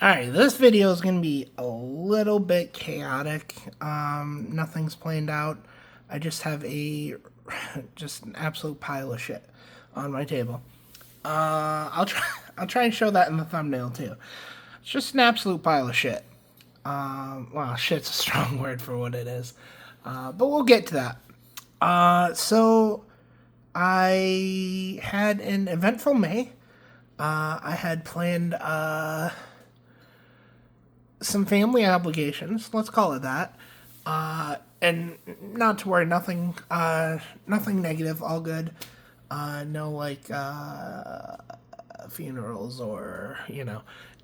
Alright, this video is going to be a little bit chaotic. Nothing's planned out. I just have just an absolute pile of shit on my table. I'll try and show that in the thumbnail too. It's just an absolute pile of shit. Well, shit's a strong word for what it is. But we'll get to that. So I had an eventful May. I had planned, some family obligations, let's call it that. And not to worry, nothing negative, all good. No, funerals or,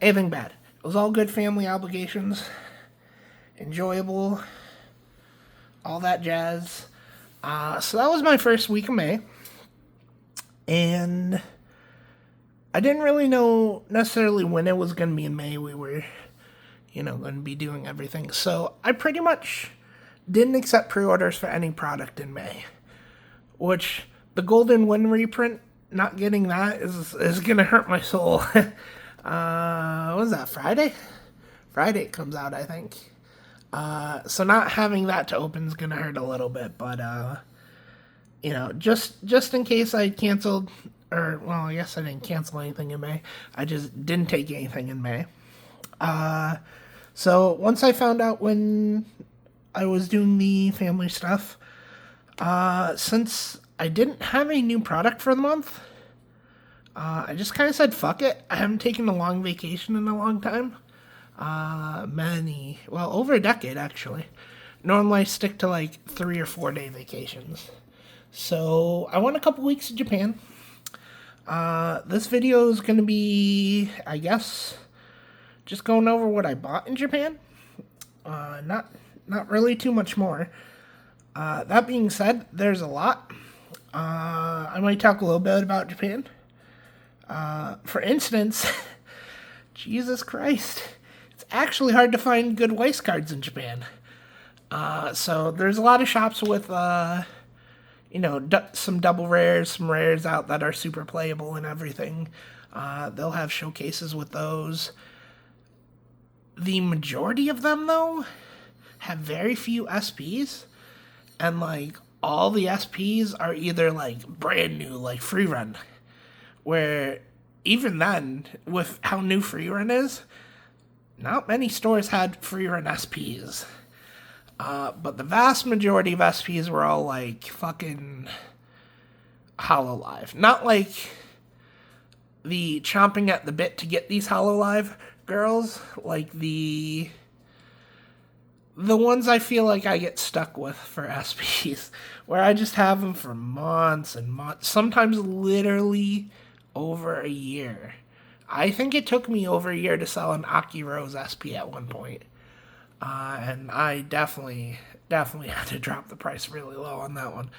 anything bad. It was all good family obligations, enjoyable, all that jazz. So that was my first week of May. And I didn't really know necessarily when it was going to be in May. We were going to be doing everything. So I pretty much didn't accept pre-orders for any product in May, which the Golden Wind reprint, not getting that is going to hurt my soul. What was that, Friday? Friday it comes out, I think. So not having that to open is going to hurt a little bit, but, just in case I canceled, or, well, I guess I didn't cancel anything in May. I just didn't take anything in May. So once I found out when I was doing the family stuff, since I didn't have a new product for the month, I just kind of said, fuck it. I haven't taken a long vacation in a long time. Over a decade, actually. Normally I stick to 3 or 4 day vacations. So I went a couple weeks to Japan. This video is going to be, I guess, just going over what I bought in Japan. Not really too much more. That being said, there's a lot. I might talk a little bit about Japan. For instance, Jesus Christ, it's actually hard to find good Weiss cards in Japan. So there's a lot of shops with, some double rares, some rares out that are super playable and everything. They'll have showcases with those. The majority of them, though, have very few SPs, and, all the SPs are either, brand new, free run, where even then, with how new free run is, not many stores had free run SPs. But the vast majority of SPs were all, fucking Hololive. Not, the chomping at the bit to get these Hololive girls, the ones I feel like I get stuck with for SPs, where I just have them for months and months, sometimes literally over a year. I think it took me over a year to sell an Aki Rose SP at one point. And I definitely had to drop the price really low on that one.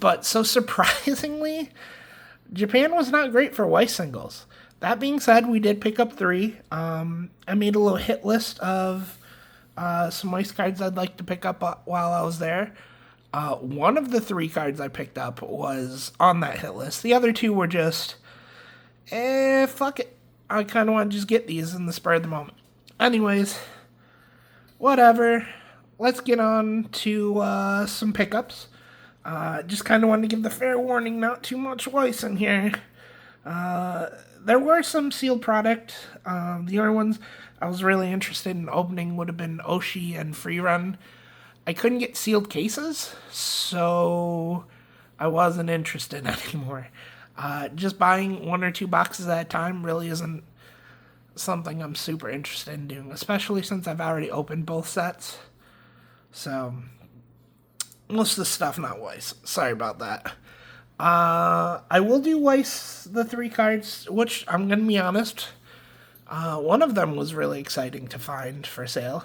But so surprisingly, Japan was not great for Weiss singles. That being said, we did pick up 3. I made a little hit list of some Weiss cards I'd like to pick up while I was there. One of the 3 cards I picked up was on that hit list. The other 2 were just, fuck it. I kind of want to just get these in the spur of the moment. Anyways, whatever. Let's get on to some pickups. Just kind of wanted to give the fair warning, not too much Weiss in here. There were some sealed product. The other ones I was really interested in opening would have been Oshi and Free Run. I couldn't get sealed cases, so I wasn't interested anymore. Just buying 1 or 2 boxes at a time really isn't something I'm super interested in doing, especially since I've already opened both sets. So, most of the stuff not Weiss. Sorry about that. I will do Weiss, the 3 cards, which I'm going to be honest, one of them was really exciting to find for sale.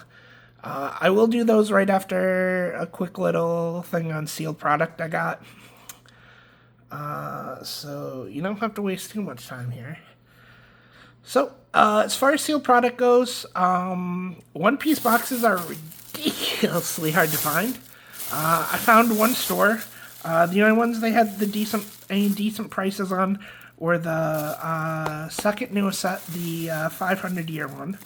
I will do those right after a quick little thing on sealed product I got. So you don't have to waste too much time here. So, as far as sealed product goes, one-piece boxes are ridiculously hard to find. I found one store. The only ones they had any decent prices on or the second newest set, the 500-year one.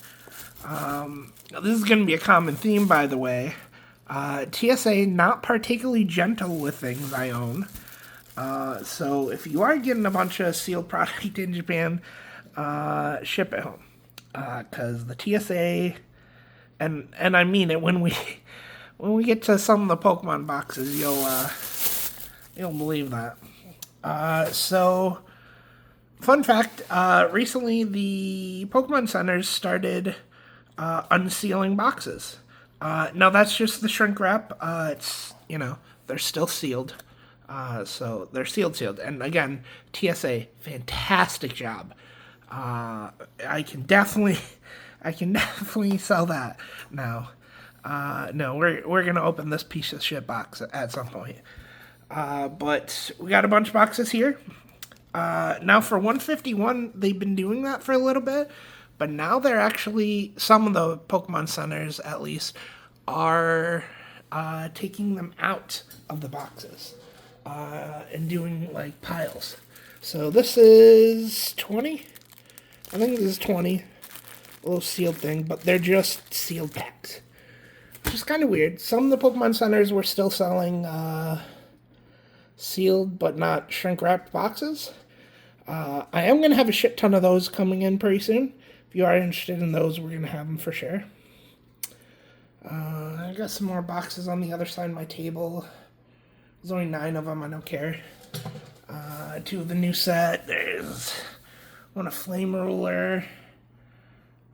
This is going to be a common theme, by the way. TSA, not particularly gentle with things I own. So if you are getting a bunch of sealed product in Japan, ship it home. Because the TSA, and I mean it, when we get to some of the Pokemon boxes, you'll believe that. So, fun fact, recently the Pokemon centers started unsealing boxes. No, that's just the shrink wrap. It's, they're still sealed. So they're sealed. And again, TSA, fantastic job. I can definitely sell that now. No, we're gonna open this piece of shit box at some point. But we got a bunch of boxes here. Now for 151, they've been doing that for a little bit, but now they're actually, some of the Pokemon centers at least, are taking them out of the boxes and doing like piles. So this is 20. I think this is 20. A little sealed thing, but they're just sealed packs. Which is kind of weird. Some of the Pokemon centers were still selling sealed but not shrink-wrapped boxes. I am going to have a shit ton of those coming in pretty soon. If you are interested in those, we're going to have them for sure. I got some more boxes on the other side of my table. There's only 9 of them, I don't care. 2 of the new set. There's 1 of Flame Ruler.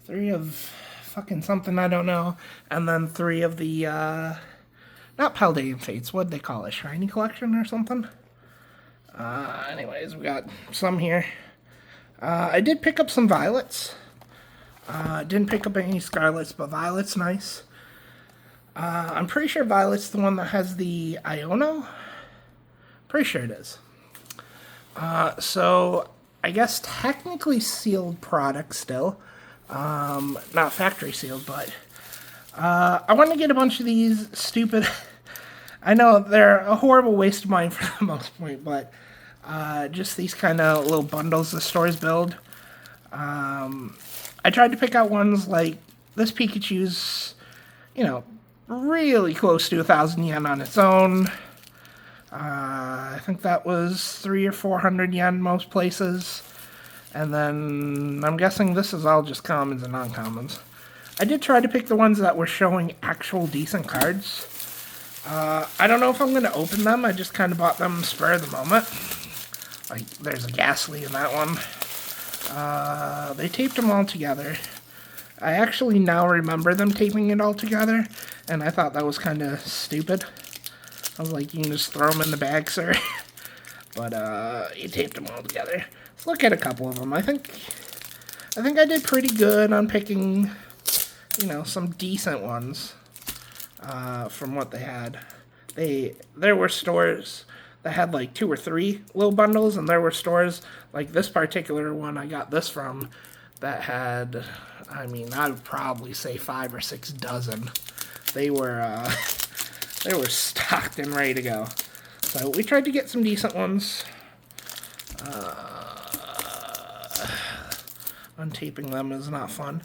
3 of fucking something I don't know. And then 3 of the, not Paldean Fates, what'd they call it? Shiny Collection or something? Anyways, we got some here. I did pick up some Violets. Didn't pick up any Scarlets, but Violet's nice. I'm pretty sure Violet's the one that has the Iono. Pretty sure it is. So, I guess technically sealed product still. Not factory sealed, but I want to get a bunch of these stupid... I know they're a horrible waste of mine for the most part, but just these kind of little bundles the stores build. I tried to pick out ones like this Pikachu's, really close to 1,000 yen on its own. I think that was 300 or 400 yen most places. And then I'm guessing this is all just commons and non-commons. I did try to pick the ones that were showing actual decent cards. I don't know if I'm going to open them. I just kind of bought them spur of the moment. Like, there's a Ghastly in that one. They taped them all together. I actually now remember them taping it all together, and I thought that was kind of stupid. I was like, you can just throw them in the bag, sir. But, you taped them all together. Let's look at a couple of them. I think I did pretty good on picking, some decent ones, from what they had. There were stores that had like 2 or 3 little bundles, and there were stores, like this particular one I got this from, that had, I would probably say 5 or 6 dozen. They were stocked and ready to go. So we tried to get some decent ones. Untaping them is not fun.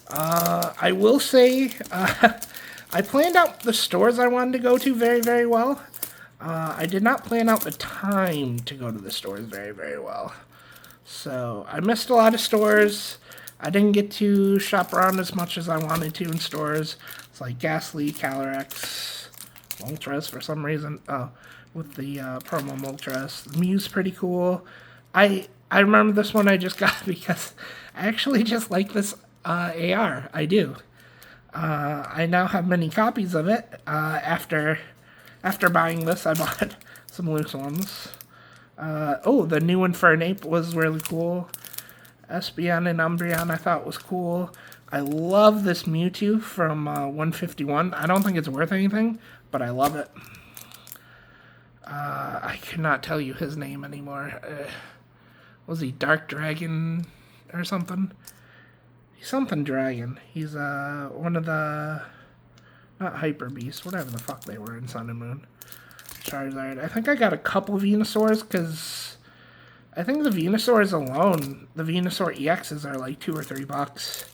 I will say, I planned out the stores I wanted to go to very, very well. I did not plan out the time to go to the stores very, very well. So I missed a lot of stores. I didn't get to shop around as much as I wanted to in stores. It's like Ghastly, Calyrex, Moltres for some reason. Oh, with the promo Moltres. Mew's pretty cool. I remember this one I just got because I actually just like this AR. I do. I now have many copies of it. After buying this, I bought some loose ones. The new Infernape was really cool. Espeon and Umbreon I thought was cool. I love this Mewtwo from 151. I don't think it's worth anything, but I love it. I cannot tell you his name anymore. Was he Dark Dragon or something? He's something Dragon. He's one of the... Not Hyper Beast, whatever the fuck they were in Sun and Moon. Charizard. I think I got a couple Venusaurs because I think the Venusaurs alone, the Venusaur EXs are like $2 or $3.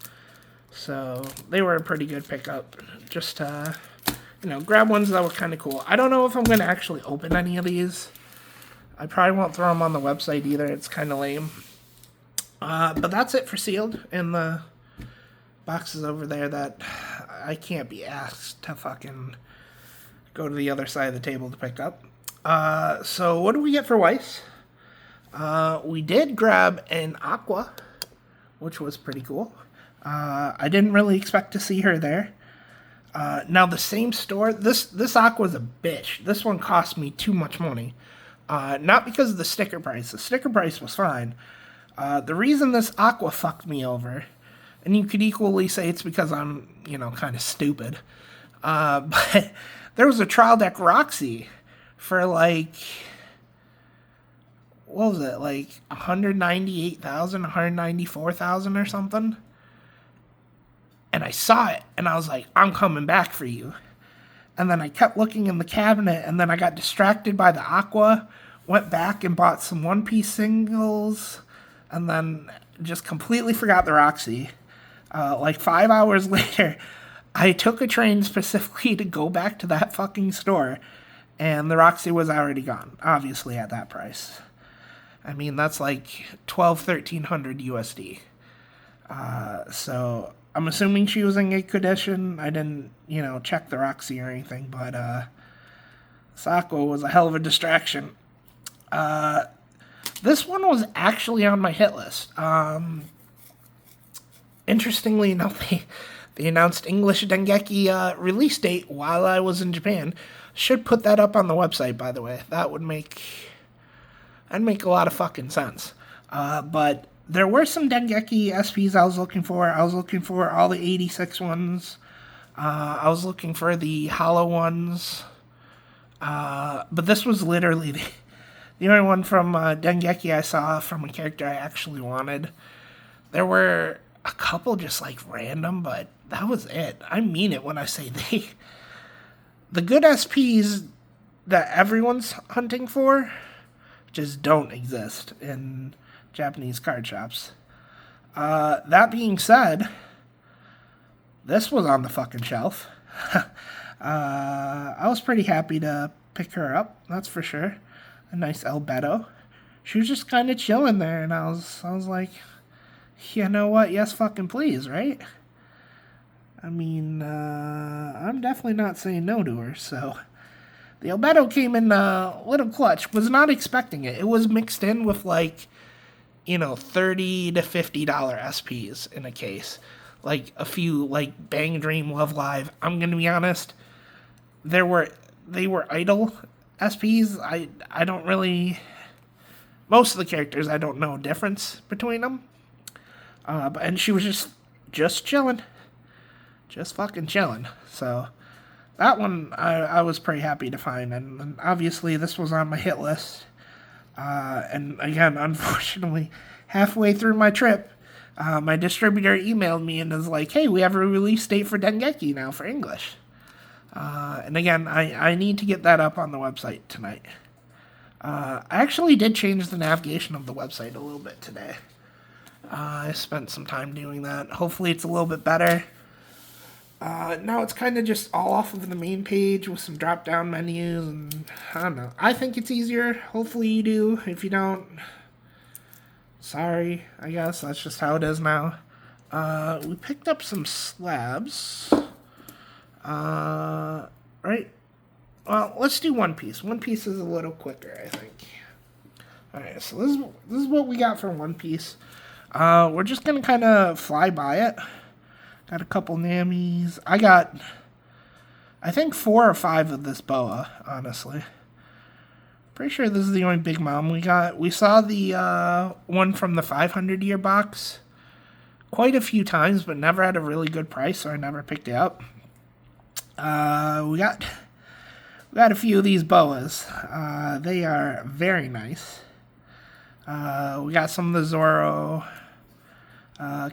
So they were a pretty good pickup. Just grab ones that were kind of cool. I don't know if I'm going to actually open any of these. I probably won't throw them on the website either. It's kind of lame. But that's it for sealed. And the boxes over there that I can't be asked to fucking go to the other side of the table to pick up. So what do we get for Weiss? We did grab an Aqua, which was pretty cool. I didn't really expect to see her there. Now the same store, this Aqua's a bitch. This one cost me too much money. Not because of the sticker price. The sticker price was fine. The reason this Aqua fucked me over, and you could equally say it's because I'm, kind of stupid. But there was a trial deck Roxy for like, what was it, like 198,000, 194,000 or something? And I saw it, and I was like, I'm coming back for you. And then I kept looking in the cabinet, and then I got distracted by the Aqua, went back and bought some One Piece singles, and then just completely forgot the Roxy. Like 5 hours later, I took a train specifically to go back to that fucking store, and the Roxy was already gone, obviously at that price. I mean, that's like $1,200-1,300 USD. So I'm assuming she was in 8th edition. I didn't, check the Roxy or anything, but Aqua was a hell of a distraction. This one was actually on my hit list. Interestingly enough, they announced English Dengeki release date while I was in Japan. Should put that up on the website, by the way. That'd make a lot of fucking sense. But there were some Dengeki SPs I was looking for. I was looking for all the 86 ones. I was looking for the hollow ones. But this was literally the only one from Dengeki I saw from a character I actually wanted. There were a couple just like random, but that was it. I mean it when I say the good SPs that everyone's hunting for just don't exist in Japanese card shops. That being said, this was on the fucking shelf. I was pretty happy to pick her up, that's for sure. A nice Albedo. She was just kind of chilling there, and I was like, you know what? Yes, fucking please, right? I mean, I'm definitely not saying no to her, so. The Albedo came in a little clutch. Was not expecting it. It was mixed in with like, $30 to $50 SPs in a case. Like a few like Bang Dream, Love Live. I'm gonna be honest. They were idle SPs. I don't really. Most of the characters I don't know a difference between them. And she was just chilling. Just fucking chilling. So that one I was pretty happy to find, and obviously this was on my hit list. And again, unfortunately, halfway through my trip, my distributor emailed me and was like, hey, we have a release date for Dengeki now for English. And again, I need to get that up on the website tonight. I actually did change the navigation of the website a little bit today. I spent some time doing that. Hopefully it's a little bit better. Now it's kind of just all off of the main page with some drop-down menus, and I don't know. I think it's easier. Hopefully you do. If you don't, sorry, I guess. That's just how it is now. We picked up some slabs. Right? Well, let's do One Piece. One Piece is a little quicker, I think. Alright, so this is what we got for One Piece. We're just gonna kind of fly by it. Got a couple Namis. I got, I think 4 or 5 of this boa, honestly. Pretty sure this is the only Big Mom we got. We saw the one from the 500-year box quite a few times, but never at a really good price, so I never picked it up. We got a few of these boas. They are very nice. We got some of the Zoro.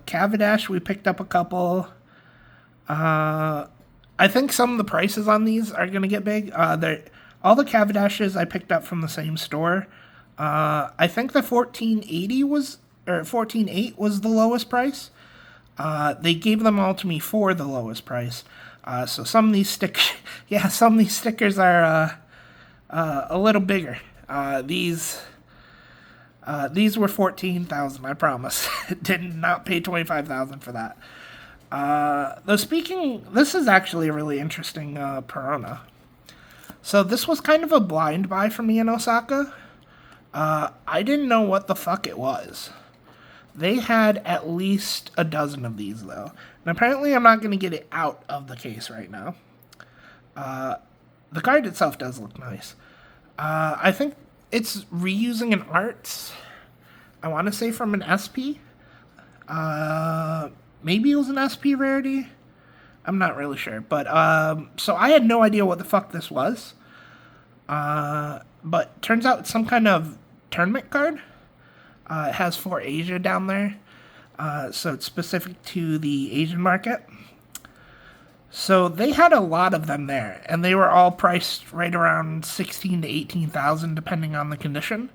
Cavendish, we picked up a couple. I think some of the prices on these are going to get big. All the Cavendishes I picked up from the same store. I think the 1480 was, or 14.8 was the lowest price. They gave them all to me for the lowest price. So some of these yeah, some of these stickers are a little bigger. These were 14,000. I promise. Did not pay 25,000 for that. Though speaking, this is actually a really interesting Perona. So this was kind of a blind buy for me in Osaka. I didn't know what the fuck it was. They had at least a dozen of these, though. And apparently I'm not going to get it out of the case right now. The card itself does look nice. I think it's reusing an art, I want to say from an SP. Maybe it was an SP rarity. I'm not really sure. But, so I had no idea what the fuck this was. But turns out it's some kind of tournament card. It has for Asia down there. So it's specific to the Asian market. So they had a lot of them there, and they were all priced right around 16 to 18,000, depending on the condition.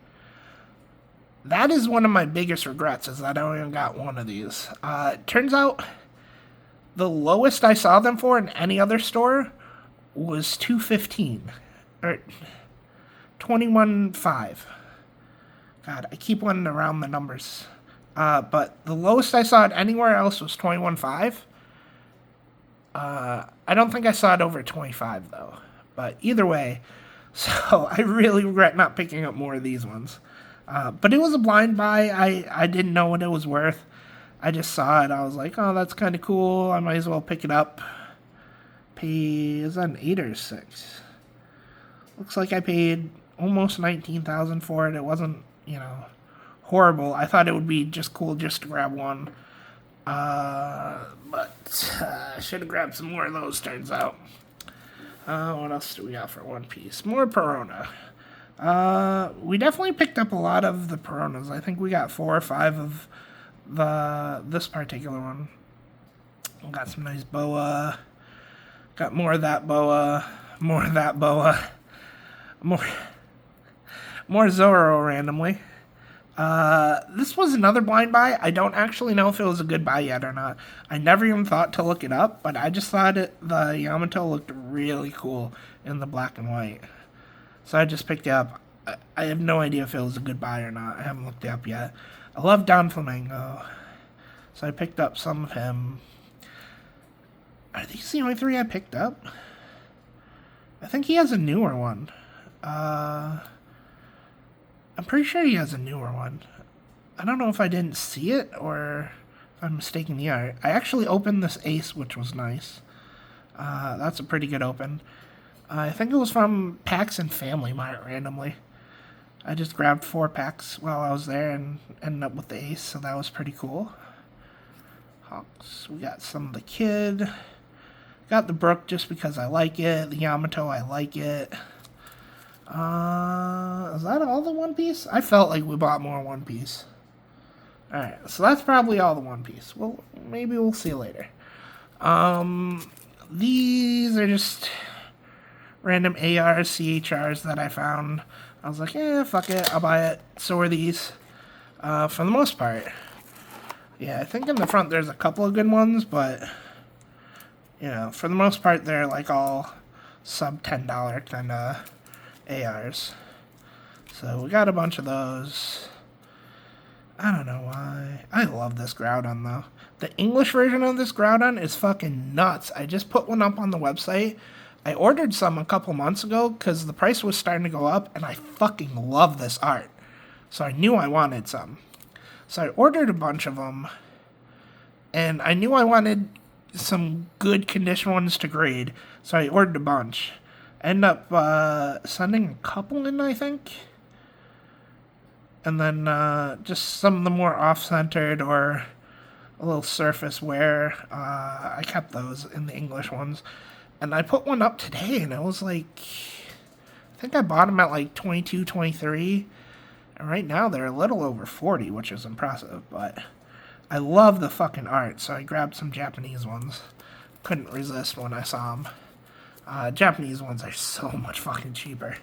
That is one of my biggest regrets, is that I only got one of these. Turns out the lowest I saw them for in any other store was 215 or 21.5. God, I keep wanting to round the numbers. But the lowest I saw it anywhere else was 21.5. I don't think I saw it over 25 though. But either way, so I really regret not picking up more of these ones. But it was a blind buy. I didn't know what it was worth. I just saw it. I was like, oh, that's kind of cool. I might as well pick it up. Is that an 8 or 6? Looks like I paid almost 19,000 for it. It wasn't, horrible. I thought it would be just cool just to grab one. But I should have grabbed some more of those, turns out. What else do we got for One Piece? More Perona. We definitely picked up a lot of the Peronas. I think we got 4 or 5 of this particular one. Got some nice boa. Got more of that boa. More of that boa. More Zoro randomly. This was another blind buy. I don't actually know if it was a good buy yet or not. I never even thought to look it up, but I just thought the Yamato looked really cool in the black and white. So I just picked it up. I have no idea if it was a good buy or not. I haven't looked it up yet. I love Don Flamingo, so I picked up some of him. Are these the only 3 I picked up? I think he has a newer one. I'm pretty sure he has a newer one. I don't know if I didn't see it or if I'm mistaking the art. I actually opened this Ace, which was nice. That's a pretty good open. I think it was from Packs and Family Mart randomly. I just grabbed 4 packs while I was there and ended up with the Ace, so that was pretty cool. Hawks, we got some of the Kid. Got the Brook just because I like it. The Yamato, I like it. Is that all the One Piece? I felt like we bought more One Piece. Alright, so that's probably all the One Piece. Well, maybe we'll see later. These are just random ARs, CHRs that I found. I was like, fuck it, I'll buy it. So are these. For the most part. Yeah, I think in the front there's a couple of good ones, but, for the most part they're like all sub $10 kind of ARs. So we got a bunch of those. I don't know why. I love this Groudon though. The English version of this Groudon is fucking nuts. I just put one up on the website. I ordered some a couple months ago because the price was starting to go up, and I fucking love this art. So I knew I wanted some. So I ordered a bunch of them, and I knew I wanted some good condition ones to grade, so I ordered a bunch. I ended up sending a couple in, I think. And then just some of the more off-centered or a little surface wear. I kept those in the English ones. And I put one up today, and it was like, I think I bought them at like 22, 23. And right now they're a little over 40, which is impressive. But I love the fucking art, so I grabbed some Japanese ones. Couldn't resist when I saw them. Japanese ones are so much fucking cheaper.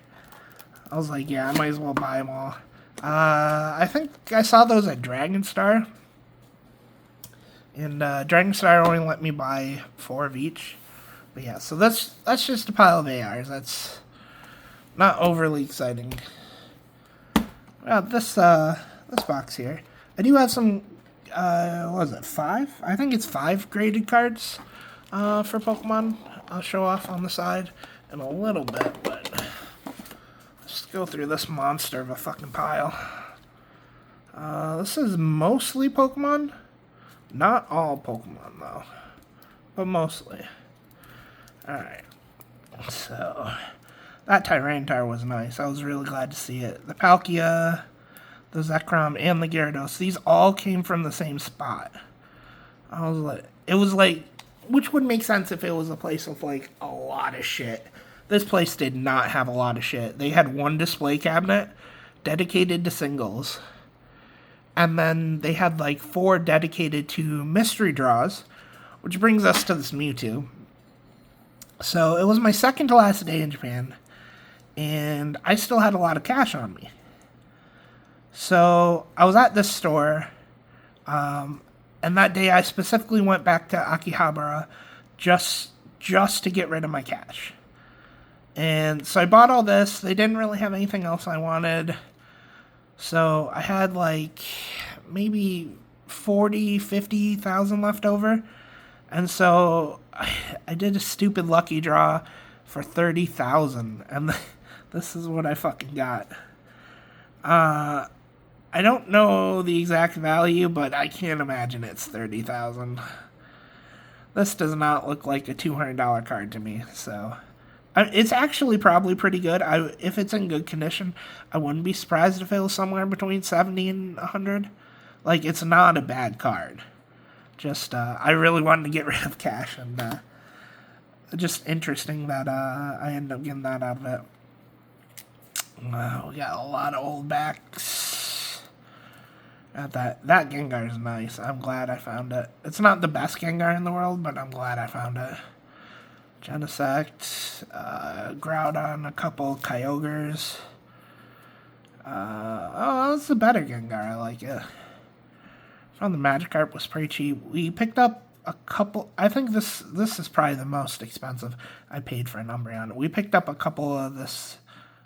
I was like, yeah, I might as well buy them all. I think I saw those at Dragon Star. And Dragon Star only let me buy 4 of each. But yeah, so that's just a pile of ARs. That's not overly exciting. Well, this box here, I do have some. What was it, 5? I think it's 5 graded cards for Pokemon. I'll show off on the side in a little bit, but let's go through this monster of a fucking pile. This is mostly Pokemon. Not all Pokemon, though, but mostly. Alright, so that Tyranitar was nice. I was really glad to see it. The Palkia, the Zekrom, and the Gyarados, these all came from the same spot. It was like, which would make sense if it was a place with, like, a lot of shit. This place did not have a lot of shit. They had one display cabinet dedicated to singles. And then they had, like, 4 dedicated to mystery draws, which brings us to this Mewtwo. So it was my second to last day in Japan, and I still had a lot of cash on me. So I was at this store, and that day I specifically went back to Akihabara just to get rid of my cash. And so I bought all this. They didn't really have anything else I wanted. So I had like maybe 40, 50,000 left over. And so I did a stupid lucky draw for 30,000. And this is what I fucking got. I don't know the exact value, but I can't imagine it's 30,000. This does not look like a $200 card to me, so it's actually probably pretty good. If it's in good condition, I wouldn't be surprised if it was somewhere between 70 and 100. Like, it's not a bad card. Just, I really wanted to get rid of cash, and just interesting that I ended up getting that out of it. We got a lot of old backs. That Gengar is nice. I'm glad I found it. It's not the best Gengar in the world, but I'm glad I found it. Genesect, Groudon, a couple Kyogres. That's a better Gengar. I like it. Found the Magikarp was pretty cheap. We picked up a couple. I think this is probably the most expensive I paid for an Umbreon. We picked up a couple of this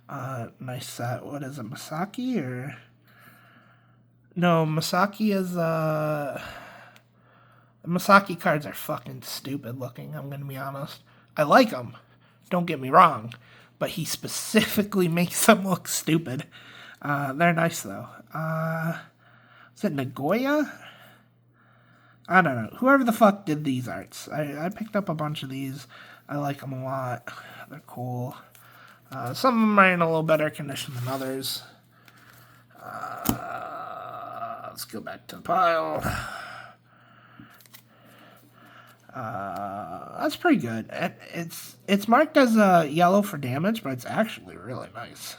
nice set. What is it, Masaki or? No, Masaki is the Masaki cards are fucking stupid looking. I'm gonna be honest. I like them. Don't get me wrong, but he specifically makes them look stupid. They're nice though. Is it Nagoya? I don't know. Whoever the fuck did these arts. I picked up a bunch of these. I like them a lot. They're cool. Some of them are in a little better condition than others. Let's go back to the pile. That's pretty good. It's marked as yellow for damage, but it's actually really nice.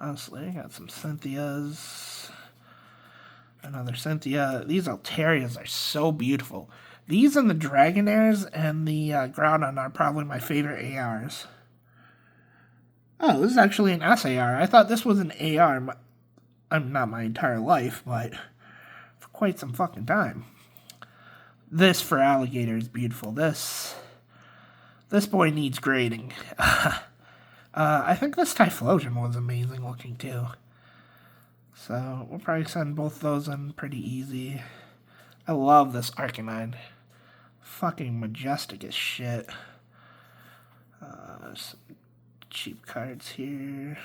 Honestly, got some Cynthias. Another Cynthia. These Altarias are so beautiful. These and the Dragonairs and the Groudon are probably my favorite ARs. Oh, this is actually an SAR. I thought this was an AR. I'm not my entire life, but for quite some fucking time. This for Alligator is beautiful. This boy needs grading. I think this Typhlosion was amazing looking too. So we'll probably send both those in pretty easy. I love this Arcanine. Fucking majestic as shit. Some cheap cards here.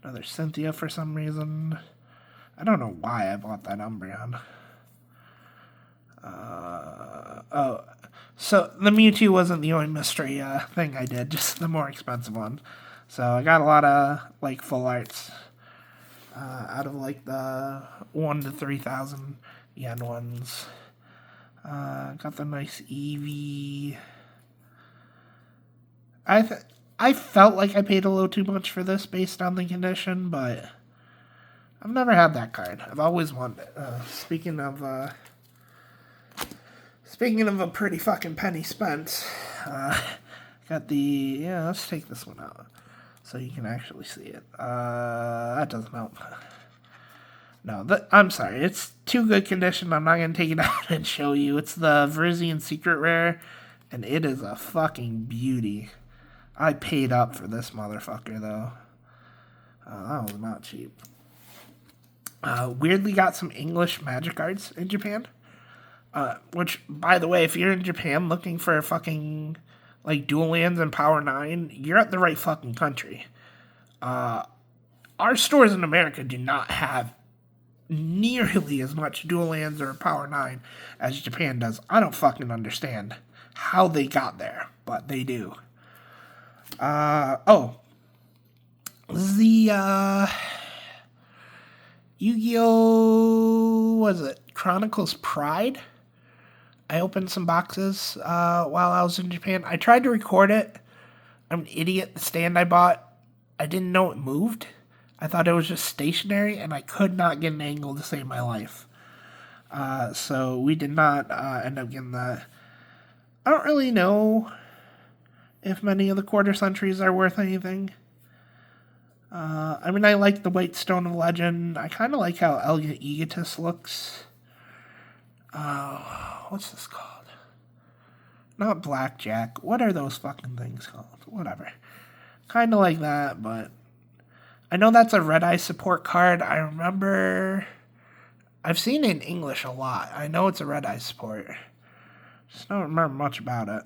Another Cynthia for some reason. I don't know why I bought that Umbreon. So the Mewtwo wasn't the only mystery thing I did, just the more expensive one. So I got a lot of like full arts out of like the 1 to 3,000 yen ones. Got the nice Eevee. I felt like I paid a little too much for this based on the condition, but I've never had that card. I've always wanted it. Speaking of a pretty fucking penny spent, got the, let's take this one out. so you can actually see it. That doesn't help. No, I'm sorry. It's too good condition. I'm not going to take it out and show you. It's the Verizian Secret Rare, and it is a fucking beauty. I paid up for this motherfucker, though. That was not cheap. Weirdly got some English magic cards in Japan. Which, by the way, if you're in Japan looking for fucking, like, dual lands and Power 9, you're at the right fucking country. Our stores in America do not have nearly as much dual lands or Power 9 as Japan does. I don't fucking understand how they got there, but they do. The Yu-Gi-Oh! Was it Chronicles Pride? I opened some boxes while I was in Japan. I tried to record it. I'm an idiot. The stand I bought, I didn't know it moved. I thought it was just stationary, and I could not get an angle to save my life. So we did not end up getting that. I don't really know if many of the quarter centuries are worth anything. I mean, I like the White Stone of Legend. I kind of like how Elegant Egotist looks. What's this called? Not Blackjack. What are those fucking things called? Whatever. Kind of like that, but I know that's a Red Eye support card. I remember I've seen it in English a lot. I know it's a Red Eye support. Just don't remember much about it.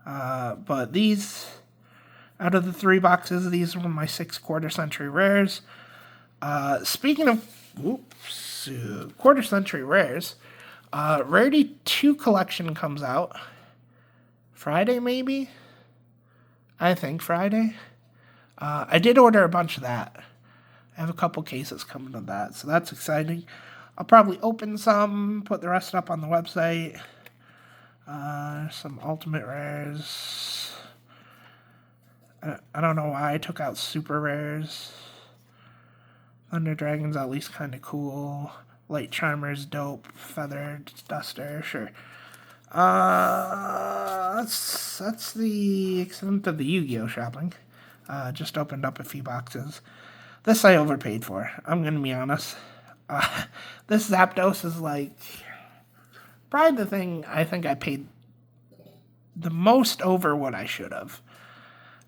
But these, out of the 3 boxes, these were my 6 quarter century rares. Speaking of quarter century rares, Rarity 2 collection comes out Friday, maybe? I think Friday. I did order a bunch of that. I have a couple cases coming of that, so that's exciting. I'll probably open some, put the rest up on the website. Some ultimate rares. I don't know why I took out super rares. Thunder Dragon's at least kind of cool. Light Charmer's dope. Feathered Duster, sure. That's the extent of the Yu-Gi-Oh! Shopping. Just opened up a few boxes. This I overpaid for. I'm gonna be honest. This Zapdos is like probably the thing I think I paid the most over what I should have.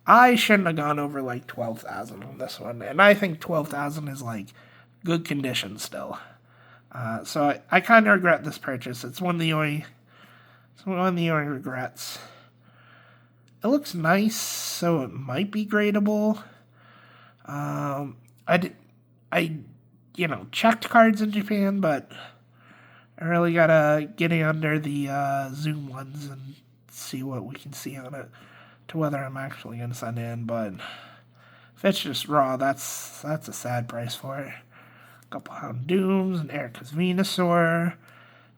I shouldn't have gone over like 12,000 on this one, and I think 12,000 is like good condition still. So I kind of regret this purchase. It's one of the only regrets. It looks nice, so it might be gradable. I checked cards in Japan, but I really gotta get it under the Zoom lens and see what we can see on it to whether I'm actually gonna send in. But if it's just raw, that's a sad price for it. A couple Houndooms, an Erica's Venusaur,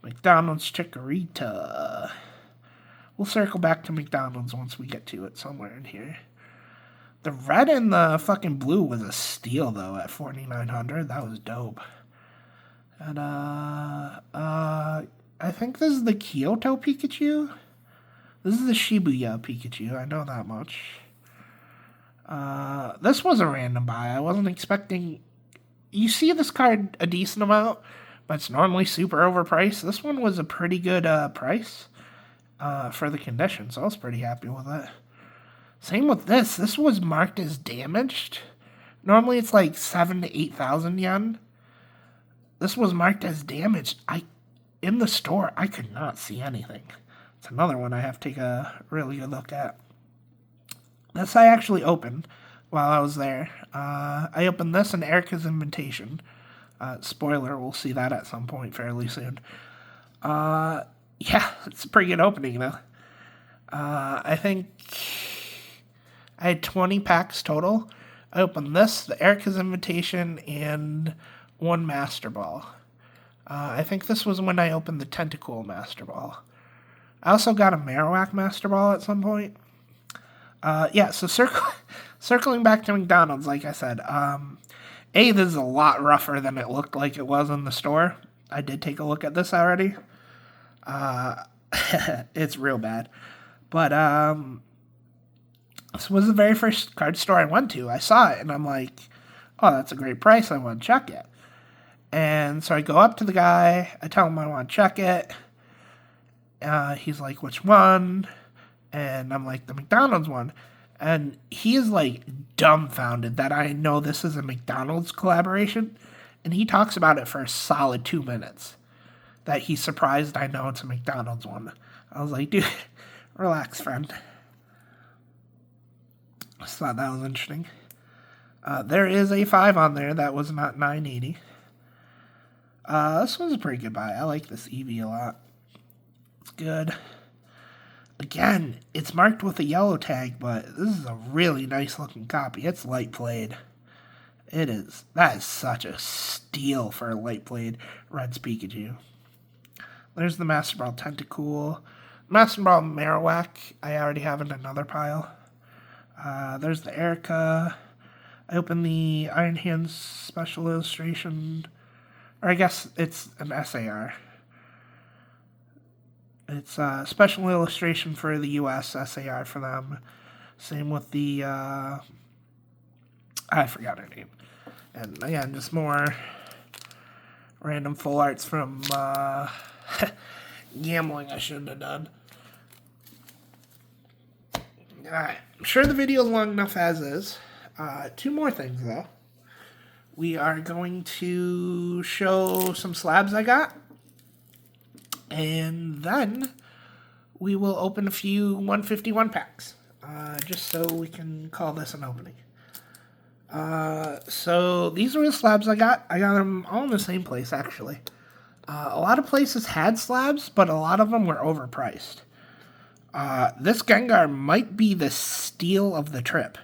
McDonald's Chikorita. We'll circle back to McDonald's once we get to it somewhere in here. The red and the fucking blue was a steal, though, at 4,900. That was dope. And, I think this is the Kyoto Pikachu. This is the Shibuya Pikachu. I know that much. This was a random buy. I wasn't expecting... You see this card a decent amount, but it's normally super overpriced. This one was a pretty good price for the condition, so I was pretty happy with it. Same with this. This was marked as damaged. Normally it's like 7,000 to 8,000 yen. This was marked as damaged. In the store, I could not see anything. It's another one I have to take a really good look at. This I actually opened while I was there. I opened this in Erica's Invitation. Spoiler, we'll see that at some point fairly soon. Yeah, it's a pretty good opening, though. I think I had 20 packs total. I opened this, the Erica's Invitation, and one Master Ball. I think this was when I opened the Tentacool Master Ball. I also got a Marowak Master Ball at some point. So circling back to McDonald's, like I said, this is a lot rougher than it looked like it was in the store. I did take a look at this already. It's real bad. But This was the very first card store I went to. I saw it and I'm like, oh, that's a great price. I want to check it. And so I go up to the guy. I tell him I want to check it. He's like, which one? And I'm like, the McDonald's one. And he is like dumbfounded that I know this is a McDonald's collaboration. And he talks about it for a solid 2 minutes. That he's surprised I know it's a McDonald's one. I was like, dude, relax, friend. I just thought that was interesting. There is a 5 on there that was not $9.80. This was a pretty good buy. I like this EV a lot. It's good. Again, it's marked with a yellow tag, but this is a really nice looking copy. It's light played. It is. That is such a steal for a light played Red's Pikachu. There's the Master Ball Tentacool. Master Ball Marowak, I already have in another pile. There's the Erica. I opened the Iron Hands Special Illustration. Or I guess it's an SAR. It's a special illustration for the US, SAR for them. Same with the, I forgot her name. And again, just more random full arts from gambling I shouldn't have done. Alright, I'm sure the video is long enough as is. 2 more things though. We are going to show some slabs I got. And then we will open a few 151 packs. Just so we can call this an opening. So these are the slabs I got. I got them all in the same place, actually. A lot of places had slabs, but a lot of them were overpriced. This Gengar might be the steal of the trip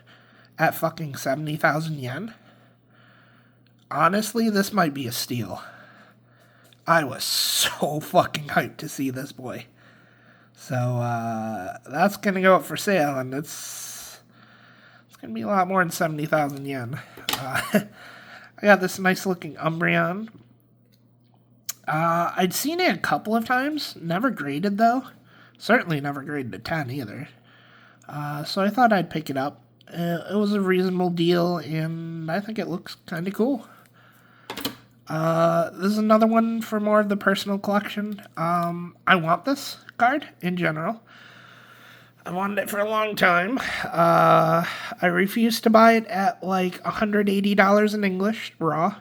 at fucking 70,000 yen. Honestly, this might be a steal. I was so fucking hyped to see this boy. So, that's gonna go up for sale, and it's gonna be a lot more than 70,000 yen. I got this nice looking Umbreon. I'd seen it a couple of times, never graded though. Certainly never graded a 10 either. So I thought I'd pick it up. It was a reasonable deal, and I think it looks kind of cool. This is another one for more of the personal collection. I want this card in general. I wanted it for a long time. I refused to buy it at like $180 in English, raw.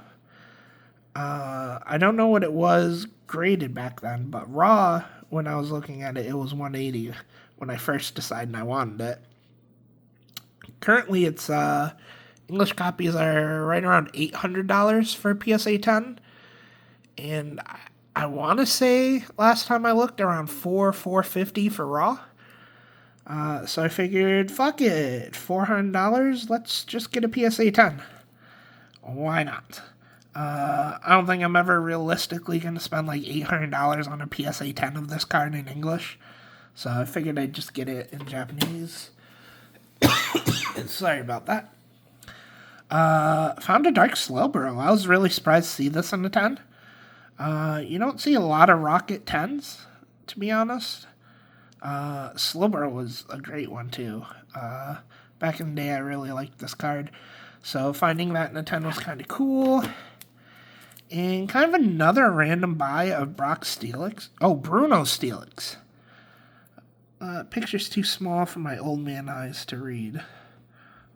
I don't know what it was graded back then, but raw, when I was looking at it, it was $180 when I first decided I wanted it. Currently, it's, English copies are right around $800 for PSA 10. And I want to say, last time I looked, around $450 for raw. So I figured, fuck it, $400, let's just get a PSA 10. Why not? I don't think I'm ever realistically going to spend like $800 on a PSA 10 of this card in English. So I figured I'd just get it in Japanese. Sorry about that. Found a Dark Slowbro. I was really surprised to see this in the 10. You don't see a lot of Rocket 10s, to be honest. Slowbro was a great one, too. Back in the day, I really liked this card. So finding that in the 10 was kind of cool. And kind of another random buy of Brock Steelix. Oh, Bruno Steelix. Picture's too small for my old man eyes to read.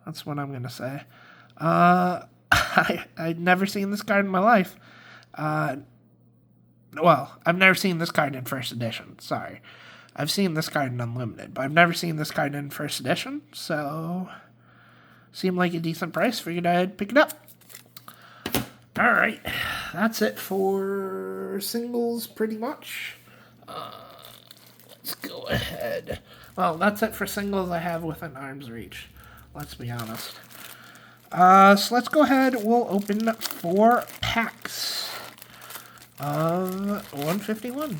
That's what I'm going to say. I'd never seen this card in my life. Well, I've never seen this card in first edition. Sorry. I've seen this card in Unlimited, but I've never seen this card in first edition, so seemed like a decent price. Figured I'd pick it up. Alright, that's it for singles, pretty much. Let's go ahead. Well, that's it for singles I have within arm's reach. Let's be honest. So let's go ahead. We'll open 4 packs of 151.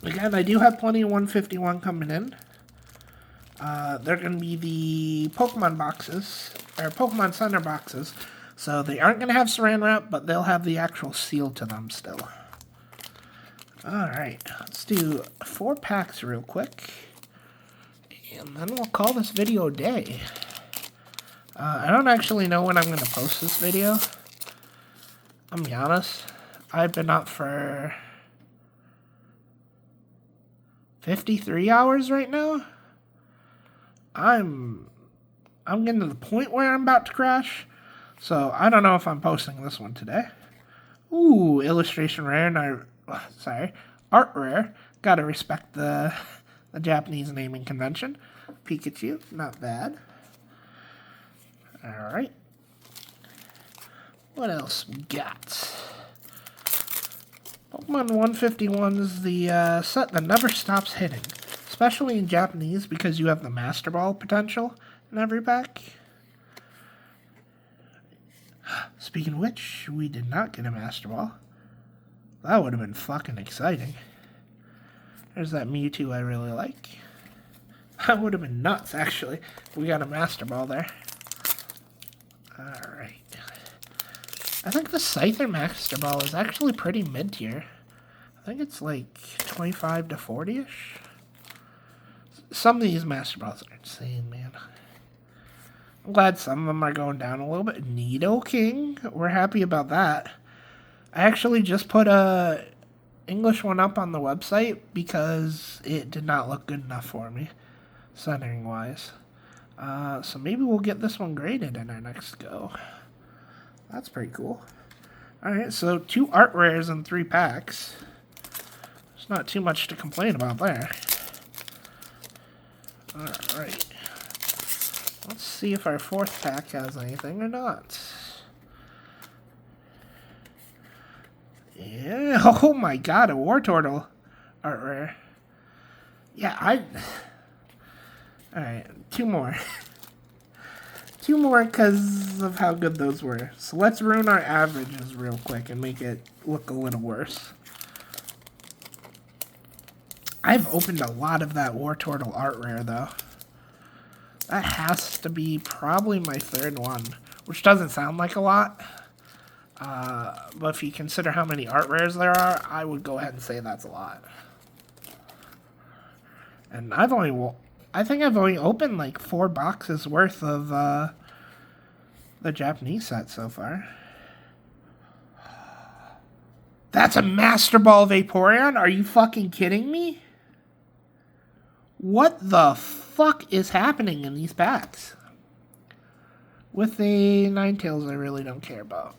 Again, I do have plenty of 151 coming in. They're going to be the Pokemon boxes, or Pokemon Center boxes. So they aren't going to have saran wrap, but they'll have the actual seal to them still. Alright, let's do 4 packs real quick. And then we'll call this video a day. I don't actually know when I'm going to post this video. I'm be honest. I've been up for 53 hours right now. I'm getting to the point where I'm about to crash. So I don't know if I'm posting this one today. Ooh, illustration rare and art rare. Gotta respect the Japanese naming convention. Pikachu, not bad. Alright. What else we got? Pokemon 151 is the set that never stops hitting. Especially in Japanese because you have the Master Ball potential in every pack. Speaking of which, we did not get a Master Ball. That would have been fucking exciting. There's that Mewtwo I really like. That would have been nuts, actually. We got a Master Ball there. Alright. I think the Scyther Master Ball is actually pretty mid-tier. I think it's like 25 to 40-ish. Some of these Master Balls are insane, man. I'm glad some of them are going down a little bit. Nidoking, we're happy about that. I actually just put a English one up on the website because it did not look good enough for me, centering-wise. So maybe we'll get this one graded in our next go. That's pretty cool. Alright, so 2 art rares and 3 packs. There's not too much to complain about there. Alright. Let's see if our 4th pack has anything or not. Yeah, oh my god, a Wartortle art rare. Yeah, Alright, 2 more. 2 more because of how good those were. So let's ruin our averages real quick and make it look a little worse. I've opened a lot of that Wartortle art rare, though. That has to be probably my 3rd one, which doesn't sound like a lot. But if you consider how many art rares there are, I would go ahead and say that's a lot. And I think I've only opened like 4 boxes worth of the Japanese set so far. That's a Master Ball Vaporeon? Are you fucking kidding me? What the fuck is happening in these packs? With the Ninetales, I really don't care about.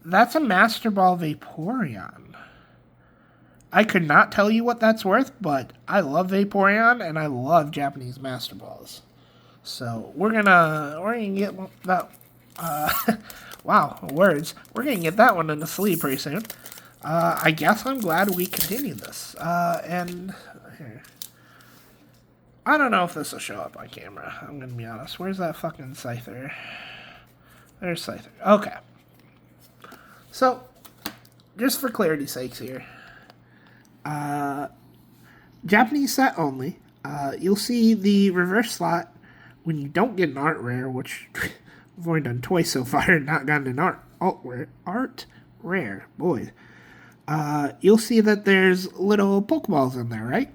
That's a Master Ball Vaporeon. I could not tell you what that's worth, but I love Vaporeon and I love Japanese Master Balls. So we're gonna get that. Wow, words. We're gonna get that one into sleep pretty soon. I guess I'm glad we continued this. And here. I don't know if this will show up on camera. I'm gonna be honest. Where's that fucking Scyther? There's Scyther. Okay. So, just for clarity's sakes here. Japanese set only. You'll see the reverse slot when you don't get an art rare, which we've only done twice so far and not gotten an art rare. Boy. You'll see that there's little Pokeballs in there, right?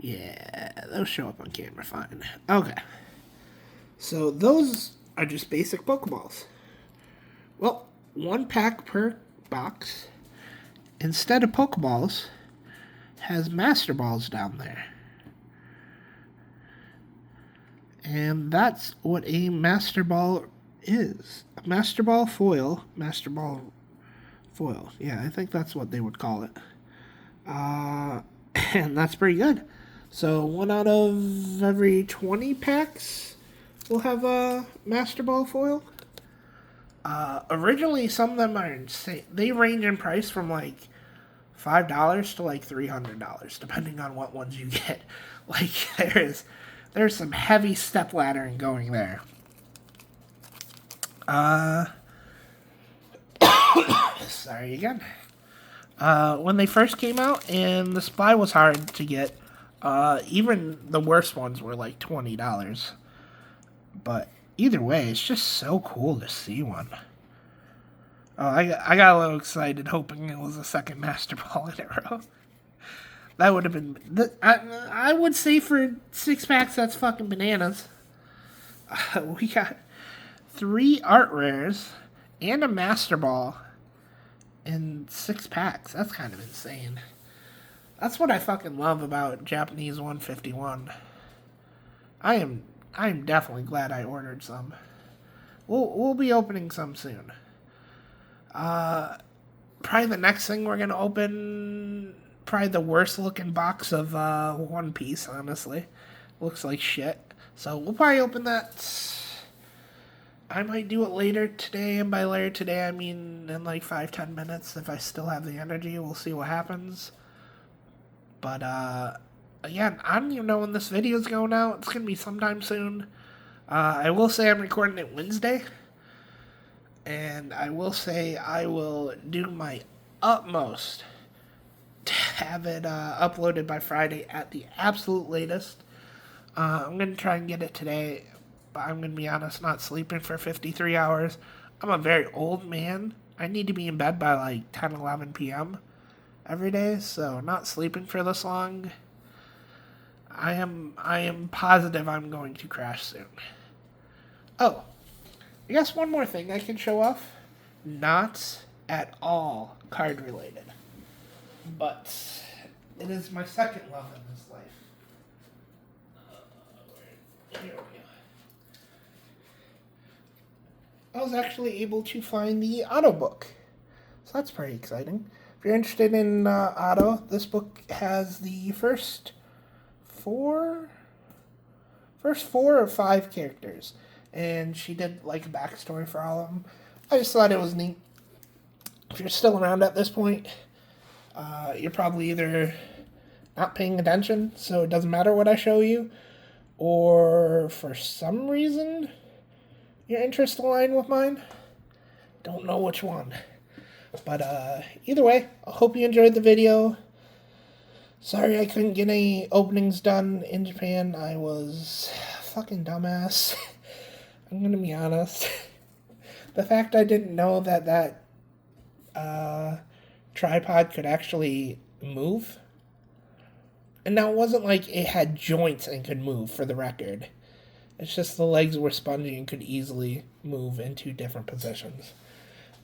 Yeah, they'll show up on camera fine. Okay. So those are just basic Pokeballs. Well, 1 pack per box, instead of Pokeballs, has Master Balls down there. And that's what a Master Ball is. A Master Ball foil. Master Ball foil. Yeah, I think that's what they would call it. And that's pretty good. So 1 out of every 20 packs will have a Master Ball foil. Originally, some of them are insane. They range in price from like $5 to like $300, depending on what ones you get. Like there's some heavy step laddering going there. Sorry again. When they first came out and the supply was hard to get, even the worst ones were like $20. But either way, it's just so cool to see one. Oh, I got a little excited hoping it was a second Master Ball in a row. That would have been. I would say for 6 packs, that's fucking bananas. We got 3 art rares and a master ball in 6 packs. That's kind of insane. That's what I fucking love about Japanese 151. I am definitely glad I ordered some. We'll be opening some soon. Probably the next thing we're gonna open, probably the worst looking box of One Piece. Honestly, looks like shit. So we'll probably open that. I might do it later today, and by later today I mean in like 5-10 minutes if I still have the energy. We'll see what happens. But again, I don't even know when this video's going out. It's gonna be sometime soon. I will say I'm recording it Wednesday. And I will say I will do my utmost to have it uploaded by Friday at the absolute latest. I'm going to try and get it today, but I'm going to be honest, not sleeping for 53 hours. I'm a very old man. I need to be in bed by like 10, 11 p.m. every day, so not sleeping for this long. I am positive I'm going to crash soon. Oh, I guess one more thing I can show off. Not at all card related, but it is my second love in this life. Here we go. I was actually able to find the Auto book, so that's pretty exciting. If you're interested in Auto, this book has the first four or 5 characters. And she did like a backstory for all of them. I just thought it was neat. If you're still around at this point, you're probably either not paying attention, so it doesn't matter what I show you, or for some reason your interests align with mine. Don't know which one. But either way, I hope you enjoyed the video. Sorry I couldn't get any openings done in Japan. I was fucking dumbass. I'm gonna be honest. The fact I didn't know that tripod could actually move. And now it wasn't like it had joints and could move, for the record. It's just the legs were spongy and could easily move into different positions.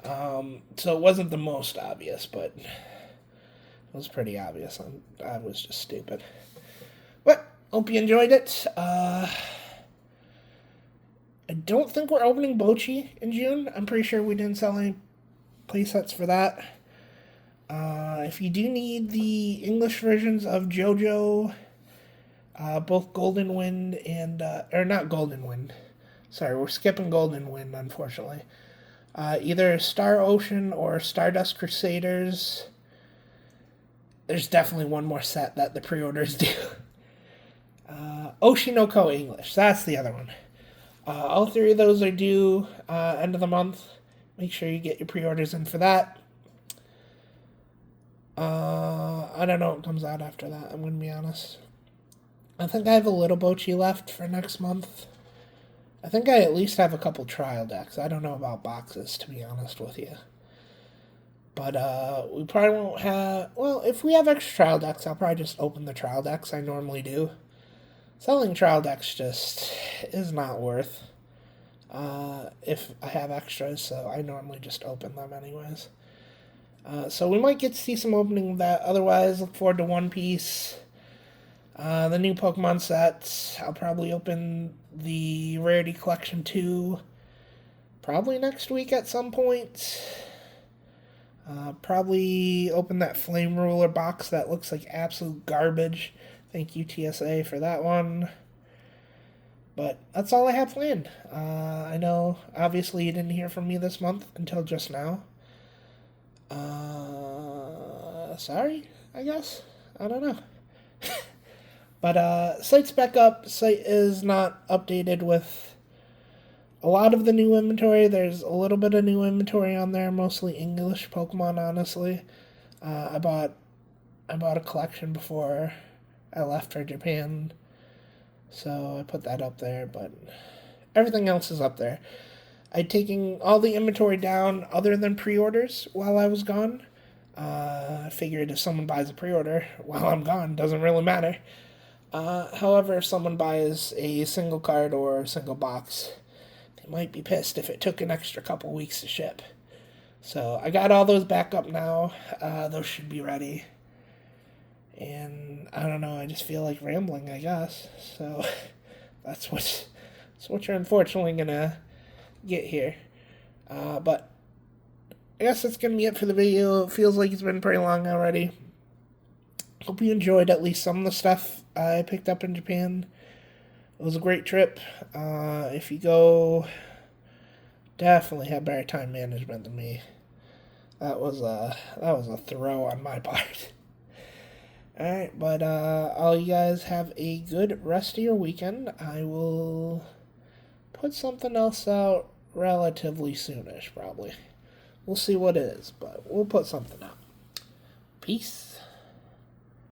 So it wasn't the most obvious, but it was pretty obvious. I was just stupid. But, hope you enjoyed it. I don't think we're opening Bochi in June. I'm pretty sure we didn't sell any playsets for that. If you do need the English versions of JoJo, both Golden Wind and... or not Golden Wind. Sorry, we're skipping Golden Wind, unfortunately. Either Star Ocean or Stardust Crusaders. There's definitely one more set that the pre-orders do. Oshinoko English. That's the other one. All 3 of those are due end of the month. Make sure you get your pre-orders in for that. I don't know what comes out after that, I'm going to be honest. I think I have a little Bochi left for next month. I think I at least have a couple trial decks. I don't know about boxes, to be honest with you. But we probably won't have... Well, if we have extra trial decks, I'll probably just open the trial decks I normally do. Selling trial decks just is not worth if I have extras, so I normally just open them anyways. So we might get to see some opening of that. Otherwise, look forward to One Piece. The new Pokemon sets. I'll probably open the Rarity Collection 2 probably next week at some point. Probably open that Flame Ruler box that looks like absolute garbage. Thank you, TSA, for that one. But that's all I have planned. I know, obviously, you didn't hear from me this month until just now. Sorry, I guess. I don't know. But site's back up. Site is not updated with a lot of the new inventory. There's a little bit of new inventory on there, mostly English Pokemon, honestly. I bought a collection before I left for Japan, so I put that up there, but everything else is up there. I'd taken all the inventory down other than pre-orders while I was gone. I figured if someone buys a pre-order while I'm gone, doesn't really matter. However, if someone buys a single card or a single box, they might be pissed if it took an extra couple weeks to ship. So I got all those back up now. Those should be ready. And I don't know, I just feel like rambling, I guess. So that's what you're unfortunately gonna get here. But I guess that's gonna be it for the video. It feels like it's been pretty long already. Hope you enjoyed at least some of the stuff I picked up in Japan. It was a great trip. If you go, definitely have better time management than me. That was a throw on my part. Alright, but all you guys have a good rest of your weekend. I will put something else out relatively soonish, probably. We'll see what it is, but we'll put something out. Peace.